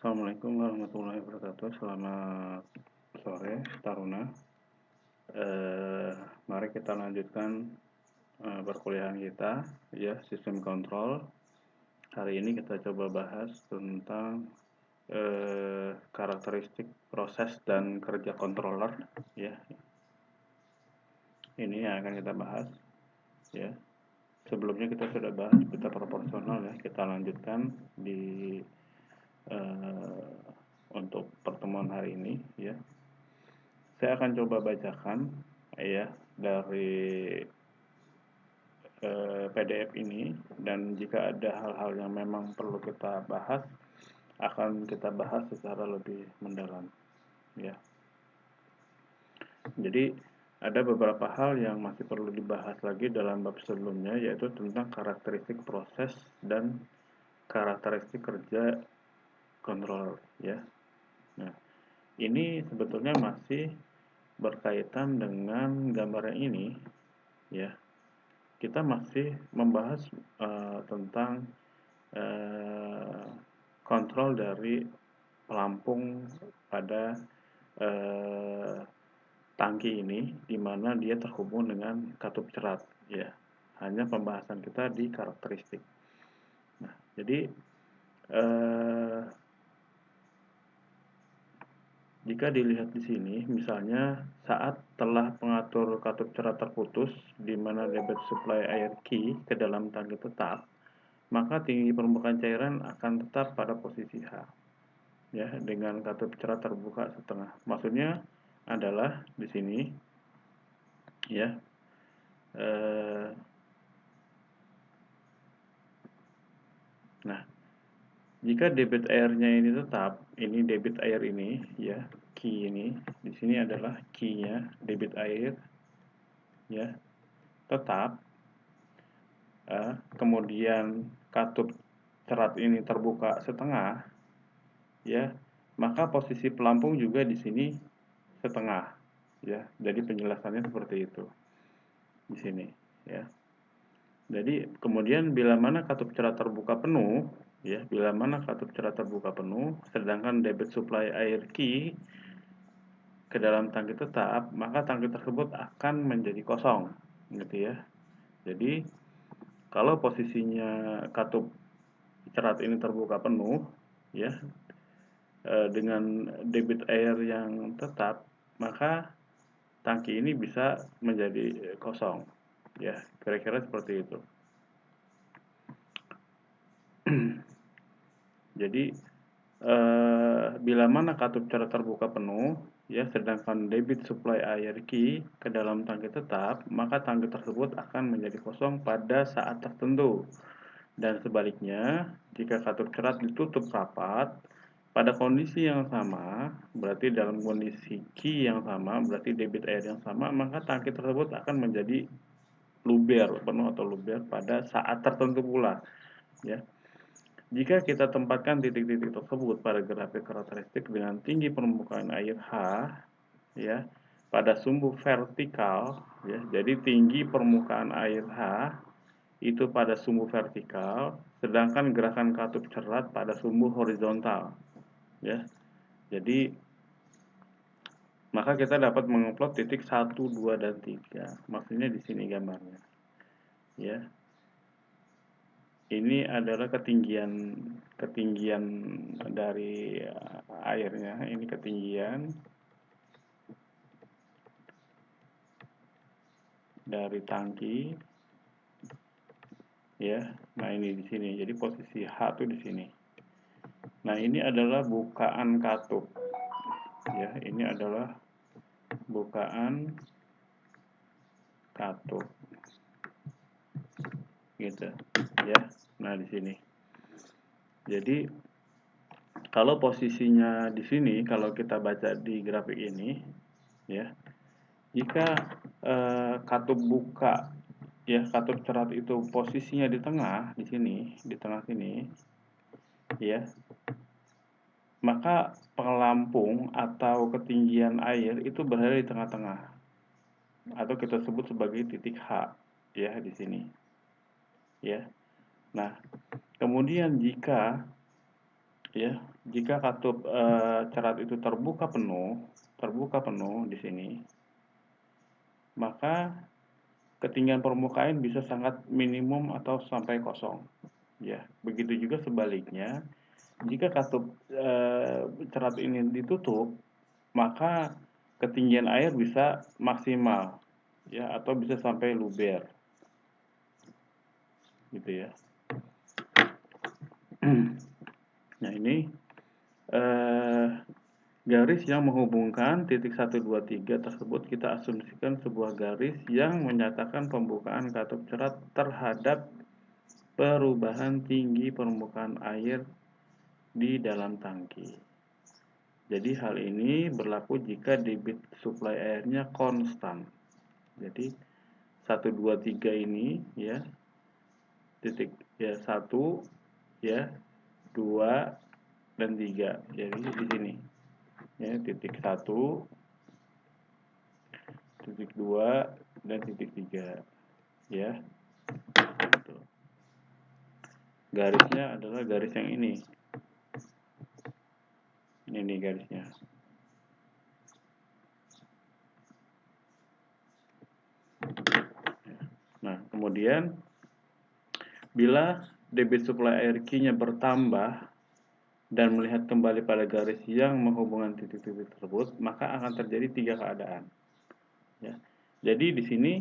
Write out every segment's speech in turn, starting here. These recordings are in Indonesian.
Assalamualaikum warahmatullahi wabarakatuh. Selamat sore, Taruna. Eh, Mari kita lanjutkan perkuliahan kita, ya, sistem kontrol. Hari ini kita coba bahas tentang karakteristik proses dan kerja controller, ya. Ini yang akan kita bahas, ya. Sebelumnya kita sudah bahas peta proporsional, ya. Kita lanjutkan di untuk pertemuan hari ini, ya. Saya akan coba bacakan, ya, dari PDF ini, dan jika ada hal-hal yang memang perlu kita bahas, akan kita bahas secara lebih mendalam, ya. Jadi ada beberapa hal yang masih perlu dibahas lagi dalam bab sebelumnya, yaitu tentang karakteristik proses dan karakteristik kerja controller, ya. Nah, ini sebetulnya masih berkaitan dengan gambar yang ini, ya. Kita masih membahas tentang kontrol dari pelampung pada tangki ini, di mana dia terhubung dengan katup cerat, ya. Hanya pembahasan kita di karakteristik. Nah, jadi jika dilihat di sini, misalnya saat telah pengatur katup cerat terputus, di mana debit supply air key ke dalam tangki tetap, maka tinggi permukaan cairan akan tetap pada posisi H, ya, dengan katup cerat terbuka setengah. Maksudnya adalah di sini, ya, nah, jika debit airnya ini tetap, ini debit air ini, ya, key ini, di sini adalah key-nya, debit air, ya, tetap, kemudian katup cerat ini terbuka setengah, ya, maka posisi pelampung juga di sini setengah, ya. Jadi penjelasannya seperti itu di sini, ya. Jadi kemudian bila mana katup cerat terbuka penuh, ya, bila mana katup cerat terbuka penuh, sedangkan debit supply air key ke dalam tangki tetap, maka tangki tersebut akan menjadi kosong, gitu ya. Jadi kalau posisinya katup cerat ini terbuka penuh, ya, dengan debit air yang tetap, maka tangki ini bisa menjadi kosong, ya, kira-kira seperti itu. Jadi bila mana katup cerat terbuka penuh, ya, sedangkan debit supply air key ke dalam tangki tetap, maka tangki tersebut akan menjadi kosong pada saat tertentu. Dan sebaliknya, jika katup cerat ditutup rapat, pada kondisi yang sama, berarti dalam kondisi key yang sama, berarti debit air yang sama, maka tangki tersebut akan menjadi luber, penuh atau luber pada saat tertentu pula, ya. Jika kita tempatkan titik-titik tersebut pada grafik karakteristik dengan tinggi permukaan air H, ya, pada sumbu vertikal, ya, jadi tinggi permukaan air H itu pada sumbu vertikal, sedangkan gerakan katup cerat pada sumbu horizontal, ya. Jadi maka kita dapat mengupload titik 1, 2, dan 3. Maksudnya di sini gambarnya, ya. Ini adalah ketinggian dari airnya. Ini ketinggian dari tangki, ya. Nah, ini di sini. Jadi posisi H itu di sini. Nah, ini adalah bukaan katup, ya. Ini adalah bukaan katup, gitu, ya. Nah, di sini. Jadi kalau posisinya di sini, kalau kita baca di grafik ini, ya, jika katup buka, ya, katup cerat itu posisinya di tengah, di sini, di tengah sini, ya, maka pelampung atau ketinggian air itu berada di tengah-tengah, atau kita sebut sebagai titik H, ya, di sini, ya. Nah, kemudian jika ya, jika katup cerat itu terbuka penuh di sini, maka ketinggian permukaan bisa sangat minimum atau sampai kosong. Ya, begitu juga sebaliknya, jika katup cerat ini ditutup, maka ketinggian air bisa maksimal, ya, atau bisa sampai luber, gitu ya. Nah, ini garis yang menghubungkan titik 1, 2, 3 tersebut kita asumsikan sebuah garis yang menyatakan pembukaan katup cerat terhadap perubahan tinggi permukaan air di dalam tangki. Jadi hal ini berlaku jika debit supply airnya konstan. Jadi 1, 2, 3 ini ya, titik ya 1 ya, 2 dan 3. Jadi di sini ya, titik 1, titik 2 dan titik 3 ya. Gitu. Garisnya adalah garis yang ini nih garisnya. Nah, kemudian bila debit supply air Q-nya bertambah dan melihat kembali pada garis yang menghubungkan titik-titik tersebut, maka akan terjadi 3 keadaan. Ya. Jadi di sini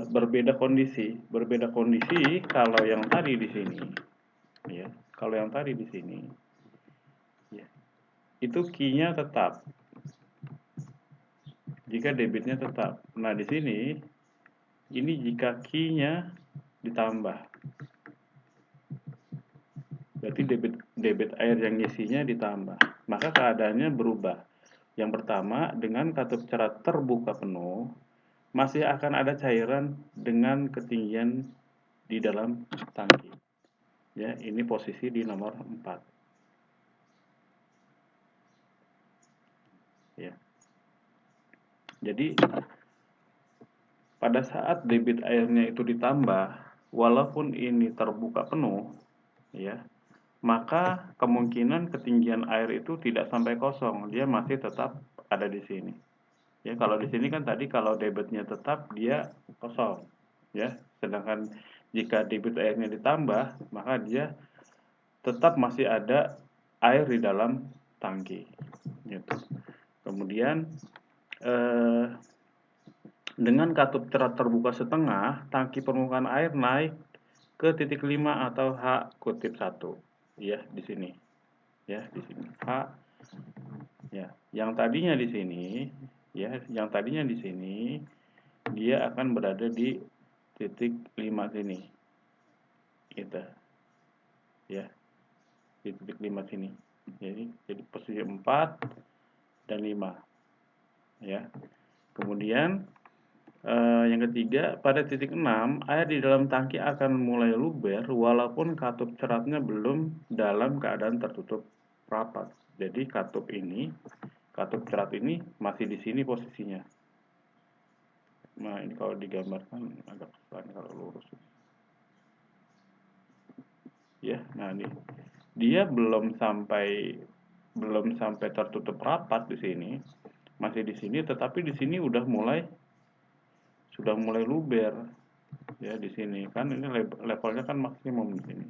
berbeda kondisi kalau yang tadi di sini, ya, kalau yang tadi di sini, ya, itu Q-nya tetap, jika debitnya tetap. Nah, di sini ini jika Q-nya ditambah, berarti debit air yang ngisinya ditambah, maka keadaannya berubah. Yang pertama, dengan katup cerat terbuka penuh, masih akan ada cairan dengan ketinggian di dalam tangki. Ya, ini posisi di nomor 4. Ya. Jadi pada saat debit airnya itu ditambah, walaupun ini terbuka penuh, ya, maka kemungkinan ketinggian air itu tidak sampai kosong, dia masih tetap ada di sini. Ya, kalau di sini kan tadi kalau debitnya tetap dia kosong, ya. Sedangkan jika debit airnya ditambah, maka dia tetap masih ada air di dalam tangki. Gitu. Kemudian dengan katup cerat terbuka setengah, tangki permukaan air naik ke titik 5 atau H kutip 1. Ya, di sini. Ya, di sini. H. Ya, yang tadinya di sini, ya, yang tadinya di sini dia akan berada di titik 5 sini. Gitu. Ya. Di titik 5 sini. Jadi posisi 4 dan 5. Ya. Kemudian yang ketiga, pada titik 6, air di dalam tangki akan mulai luber walaupun katup ceratnya belum dalam keadaan tertutup rapat. Jadi katup cerat ini masih di sini posisinya. Nah, ini kalau digambarkan agak susah kalau lurus. Ya, nah ini dia belum sampai tertutup rapat di sini. Masih di sini, tetapi di sini sudah mulai luber. Ya, di sini kan ini levelnya kan maksimum di sini.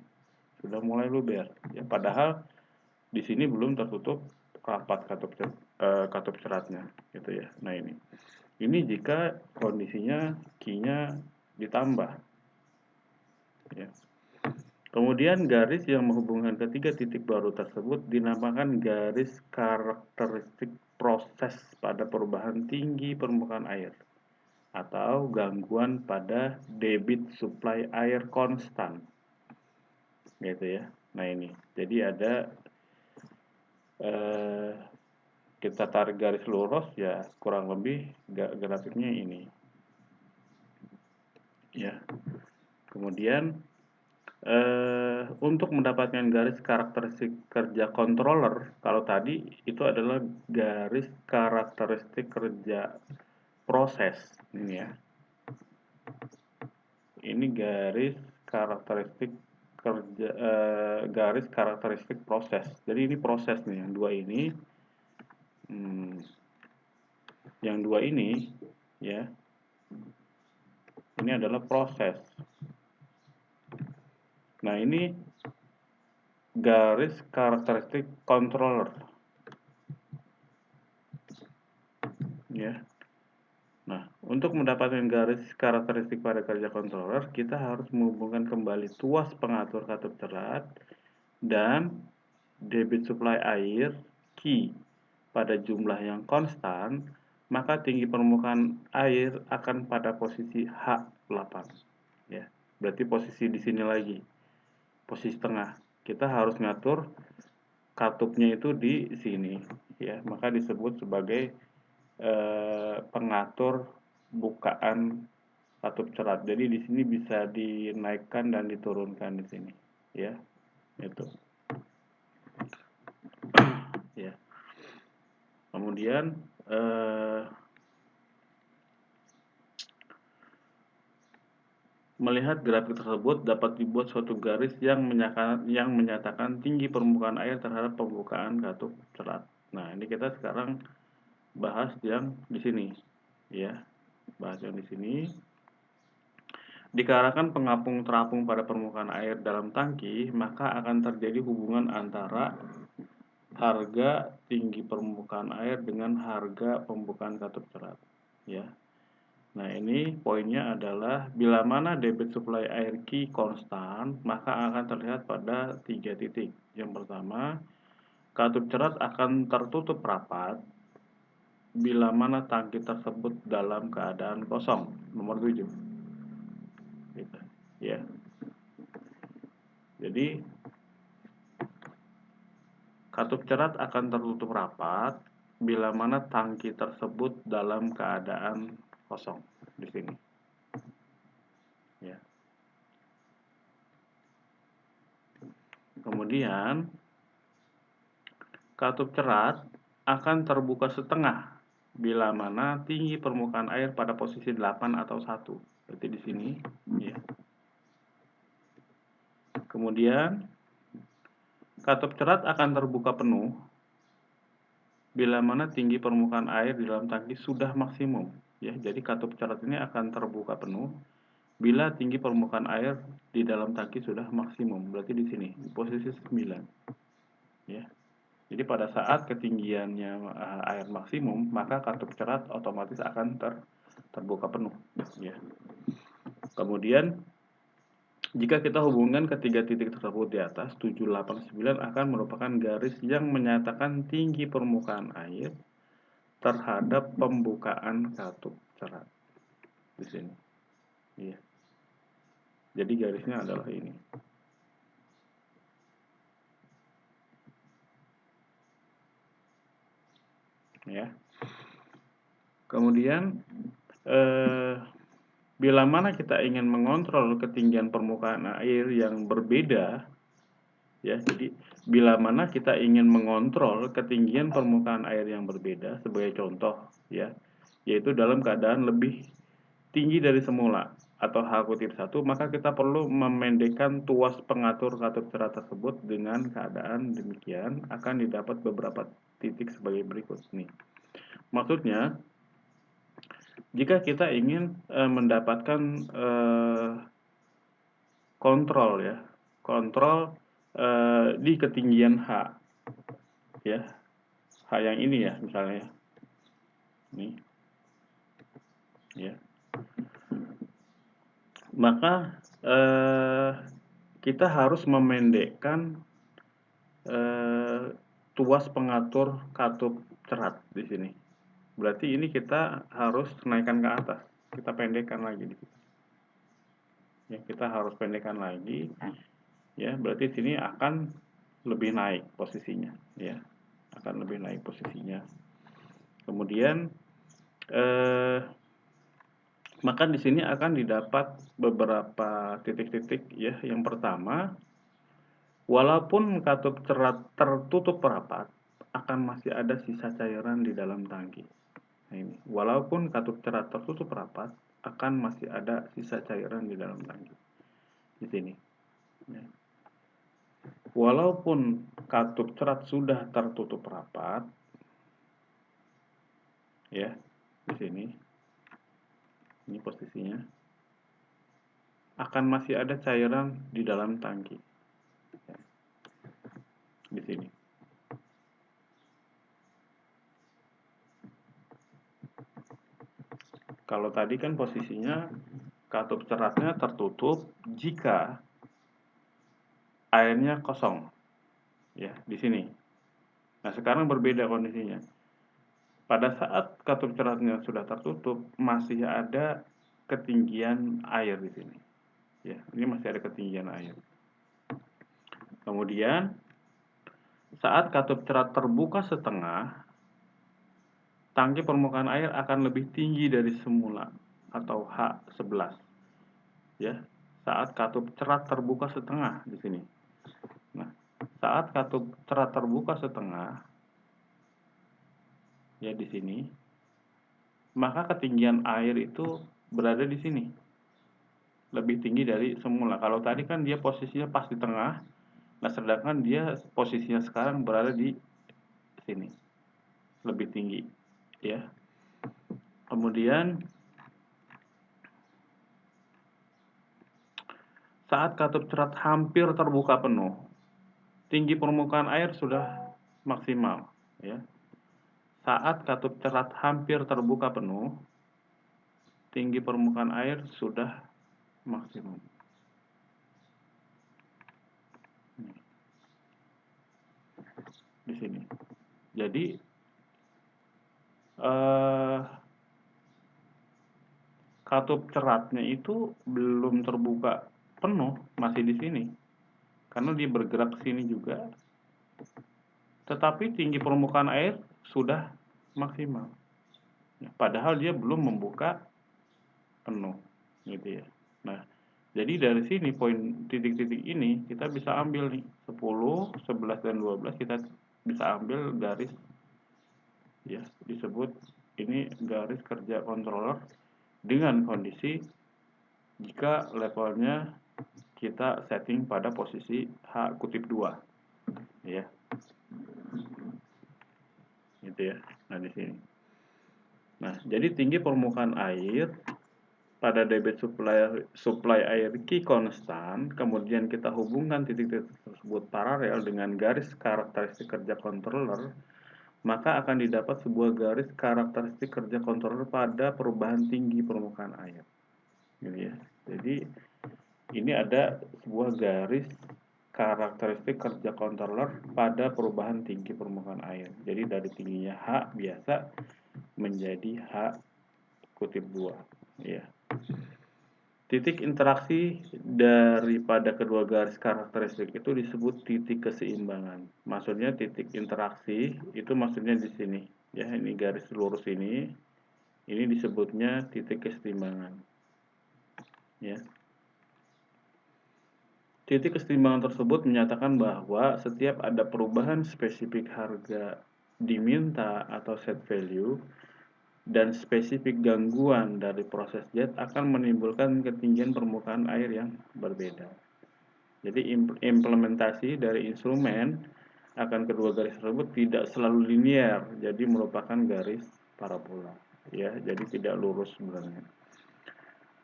Sudah mulai luber. Ya, padahal di sini belum tertutup rapat katup ceratnya, gitu ya. Nah, ini jika kondisinya Q-nya ditambah. Ya. Kemudian garis yang menghubungkan ketiga titik baru tersebut dinamakan garis karakteristik proses pada perubahan tinggi permukaan air atau gangguan pada debit supply air konstan. Gitu ya. Nah, ini. Jadi ada kita tarik garis lurus ya, kurang lebih grafiknya ini. Ya. Kemudian untuk mendapatkan garis karakteristik kerja controller, kalau tadi itu adalah garis karakteristik kerja proses, ini ya. Ini garis karakteristik garis karakteristik proses. Jadi ini proses nih, yang dua ini. Yang dua ini, ya, ini adalah proses. Nah, ini garis karakteristik controller, ya. Nah, untuk mendapatkan garis karakteristik pada kerja controller, kita harus menghubungkan kembali tuas pengatur katup cerat dan debit supply air Q pada jumlah yang konstan, maka tinggi permukaan air akan pada posisi H8. Ya, berarti posisi di sini lagi, posisi tengah. Kita harus ngatur katupnya itu di sini, ya, maka disebut sebagai pengatur bukaan katup cerat. Jadi di sini bisa dinaikkan dan diturunkan di sini, ya, itu. Ya. Kemudian melihat grafik tersebut dapat dibuat suatu garis yang menyatakan tinggi permukaan air terhadap pembukaan katup cerat. Nah, ini kita sekarang bahas yang di sini, ya. Bahas yang di sini. Dikarenakan pengapung terapung pada permukaan air dalam tangki, maka akan terjadi hubungan antara harga tinggi permukaan air dengan harga pembukaan katup cerat, ya. Nah, ini poinnya adalah bila mana debit supply air Q konstan, maka akan terlihat pada 3 titik. Yang pertama, katup cerat akan tertutup rapat bila mana tangki tersebut dalam keadaan kosong. Nomor 7. Gitu. Ya. Jadi, katup cerat akan tertutup rapat bila mana tangki tersebut dalam keadaan kosong di sini. Ya. Kemudian katup cerat akan terbuka setengah bila mana tinggi permukaan air pada posisi 8 atau 1. Berarti di sini, ya. Kemudian katup cerat akan terbuka penuh bila mana tinggi permukaan air di dalam tangki sudah maksimum, ya. Jadi katup cerat ini akan terbuka penuh bila tinggi permukaan air di dalam tangki sudah maksimum. Berarti di sini, di posisi 9. Ya. Jadi pada saat ketinggiannya air maksimum, maka katup cerat otomatis akan terbuka penuh. Ya. Kemudian jika kita hubungkan ketiga titik tersebut di atas, 7, 8, 9 akan merupakan garis yang menyatakan tinggi permukaan air terhadap pembukaan katup cerat di sini. Ya. Jadi garisnya adalah ini. Ya. Kemudian bila mana kita ingin mengontrol ketinggian permukaan air yang berbeda, ya, jadi bila mana kita ingin mengontrol ketinggian permukaan air yang berbeda, sebagai contoh, ya, yaitu dalam keadaan lebih tinggi dari semula atau H-1, maka kita perlu memendekkan tuas pengatur katup cerat tersebut. Dengan keadaan demikian akan didapat beberapa titik sebagai berikut nih. Maksudnya, jika kita ingin mendapatkan kontrol, ya, kontrol di ketinggian H, ya, H yang ini, ya, misalnya ini, ya, maka kita harus memendekkan tuas pengatur katup cerat di sini. Berarti ini kita harus naikkan ke atas, kita pendekkan lagi di sini. Ya, kita harus pendekkan lagi, ya. Berarti sini akan lebih naik posisinya, ya, akan lebih naik posisinya. Kemudian maka di sini akan didapat beberapa titik-titik, ya. Yang pertama, walaupun katup cerat tertutup rapat, akan masih ada sisa cairan di dalam tangki. Nah, ini, walaupun katup cerat tertutup rapat, akan masih ada sisa cairan di dalam tangki. Di sini. Ya. walaupun katup cerat sudah tertutup rapat, ya, di sini, ini posisinya, akan masih ada cairan di dalam tangki, ya, di sini. Kalau tadi kan posisinya katup ceratnya tertutup jika airnya kosong, ya, di sini. Nah, sekarang berbeda kondisinya. Pada saat katup ceratnya sudah tertutup, masih ada ketinggian air di sini. Ya, ini masih ada ketinggian air. Kemudian, saat katup cerat terbuka setengah, tangki permukaan air akan lebih tinggi dari semula atau H11. Ya, saat katup cerat terbuka setengah di sini. Nah, saat katup cerat terbuka setengah, ya di sini, maka ketinggian air itu berada di sini, lebih tinggi dari semula. Kalau tadi kan dia posisinya pas di tengah, nah sedangkan dia posisinya sekarang berada di sini, lebih tinggi, ya. Kemudian saat katup cerat hampir terbuka penuh, tinggi permukaan air sudah maksimal, ya. Saat katup cerat hampir terbuka penuh, tinggi permukaan air sudah maksimum. Di sini. Jadi katup ceratnya itu belum terbuka penuh, masih di sini. Karena dia bergerak ke sini juga. Tetapi tinggi permukaan air sudah maksimal. Padahal dia belum membuka penuh, gitu ya. Nah, jadi dari sini poin titik-titik ini kita bisa ambil nih 10, 11 dan 12 kita bisa ambil garis, ya, disebut ini garis kerja controller dengan kondisi jika levelnya kita setting pada posisi H-2, ya, gitu ya. Nah, di sini. Nah, jadi tinggi permukaan air pada debit supply air Q konstan, kemudian kita hubungkan titik-titik tersebut paralel dengan garis karakteristik kerja controller, maka akan didapat sebuah garis karakteristik kerja controller pada perubahan tinggi permukaan air. Gitu ya. Jadi ini ada sebuah garis karakteristik kerja controller pada perubahan tinggi permukaan air. Jadi dari tingginya H biasa menjadi H-2, ya. Titik interaksi daripada kedua garis karakteristik itu disebut titik keseimbangan. Maksudnya titik interaksi itu maksudnya di sini, ya, ini garis lurus ini disebutnya titik keseimbangan, ya. Titik keseimbangan tersebut menyatakan bahwa setiap ada perubahan spesifik harga diminta atau set value dan spesifik gangguan dari proses jet akan menimbulkan ketinggian permukaan air yang berbeda. Jadi implementasi dari instrumen akan kedua garis tersebut tidak selalu linear, jadi merupakan garis parabola, ya, jadi tidak lurus sebenarnya.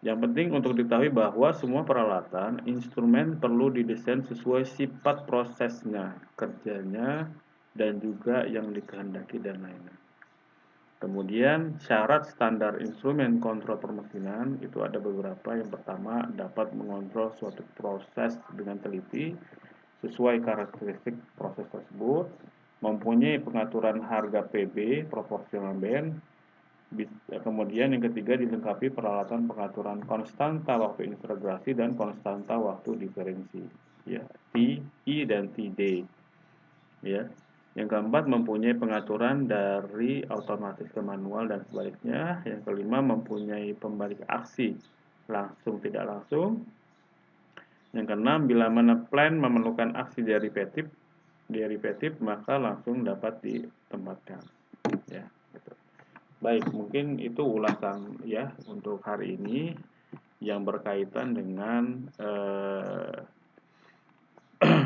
Yang penting untuk diketahui bahwa semua peralatan instrumen perlu didesain sesuai sifat prosesnya, kerjanya, dan juga yang dikehendaki dan lainnya. Kemudian syarat standar instrumen kontrol permesinan itu ada beberapa. Yang pertama, dapat mengontrol suatu proses dengan teliti sesuai karakteristik proses tersebut, mempunyai pengaturan harga PB proporsional band. Kemudian yang ketiga, dilengkapi peralatan pengaturan konstanta waktu integrasi dan konstanta waktu diferensi, ya, T, I, dan TD, ya. Yang keempat, mempunyai pengaturan dari otomatis ke manual dan sebaliknya. Yang kelima, mempunyai pembalik aksi langsung tidak langsung. Yang keenam, bila mana plan memerlukan aksi derivatif, maka langsung dapat ditempatkan, ya, gitu. Baik, mungkin itu ulasan, ya, untuk hari ini yang berkaitan dengan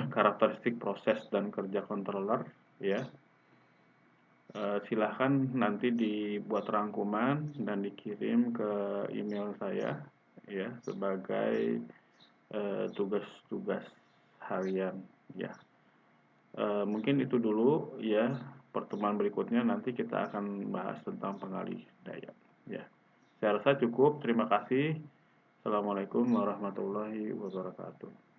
karakteristik proses dan kerja controller, ya. Silahkan nanti dibuat rangkuman dan dikirim ke email saya, ya, sebagai tugas-tugas harian, ya. Mungkin itu dulu, ya. Pertemuan berikutnya nanti kita akan bahas tentang pengalih daya, ya. Saya rasa cukup. Terima kasih. Assalamualaikum warahmatullahi wabarakatuh.